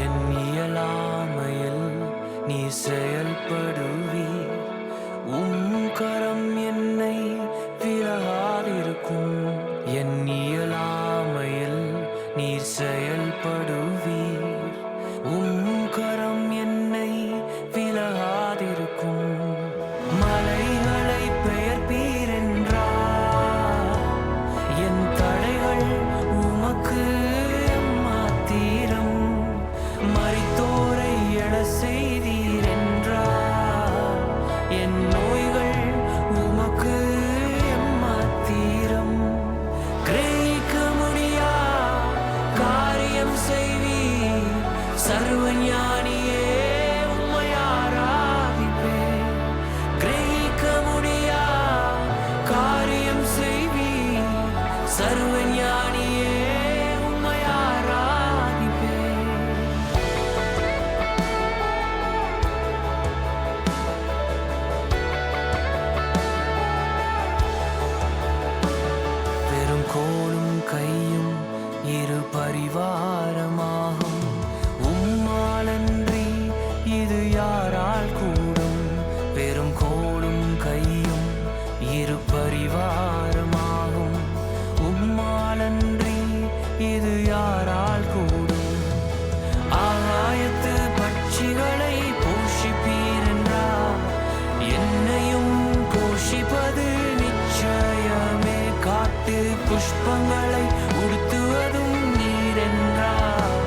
என் இயலாமையில் நீ செயல்படுவீர். கரம் என்னை விலகாதிருக்கும். என் இயலாமையில் நீர் செயல்படுவீர். கரம் என்னை விலகாதிருக்கும். மலைகளை பெயர்ப்பீர் என்றார். என் தடைகள் உமக்கு மாத்திரம். மரித்தோரை எழ செய்தீர் என்றார். என் நோய்கள் உமக்கு மாத்திரம். கிரகிக்க முடியா காரியம் செய்வீர். சர்வஞானியே உம்மை ஆராதிப்பேன். கிரகிக்க முடியா காரியம் செய்வீர். சர்வஞானியே உம்மை ஆராதிப்பேன். பெரும் கோலும் கையும் இரு பரிவாரமாகும். உம்மாலன்றி இது யாரால் கூடும்? பெரும் கோலும் கையும் இரு பரிவாரமாகும். உம்மாலன்றி இது யாரால் கூடும்? ஆகாயத்து பட்சிகளை போஷிப்பீர் என்றார். என்னையும் போஷிப்பது நிச்சயமே. காட்டு புஷ்பங்களை உடுத்துவதும் நீர் என்றார்.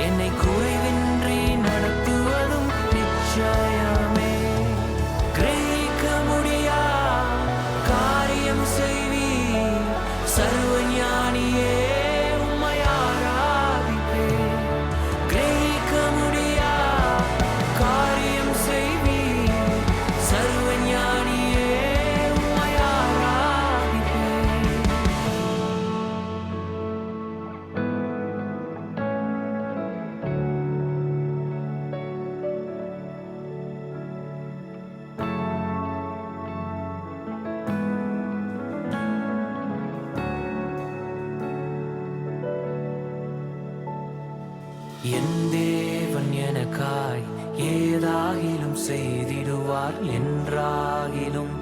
என்னை குறைவின்றி நடத்துவதும் நிச்சயமே. கிரகிக்க முடியா காரியம் செய்வீர். சர்வஞானியே உம்மை ஆராதிப்பேன். கிரகிக்க முடியா காரியம் செய்வீர். சர்வஞானியே உம்மை ஆராதிப்பேன். என் தேவன் எனக்காய் ஏதாகிலும் செய்திடுவார். என்றாகிலும்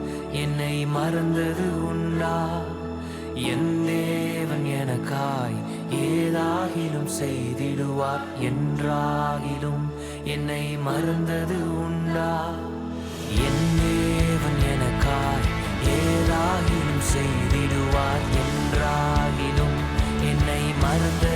என்னை மறந்தது உண்டா? என் தேவன் எனக்காய் ஏதாகிலும் செய்திடுவார். என்றாகிலும் என்னை மறந்தது உண்டா? என் தேவன் எனக்காய் ஏதாகிலும் செய்திடுவார். என்றாகிலும் என்னை மறந்தது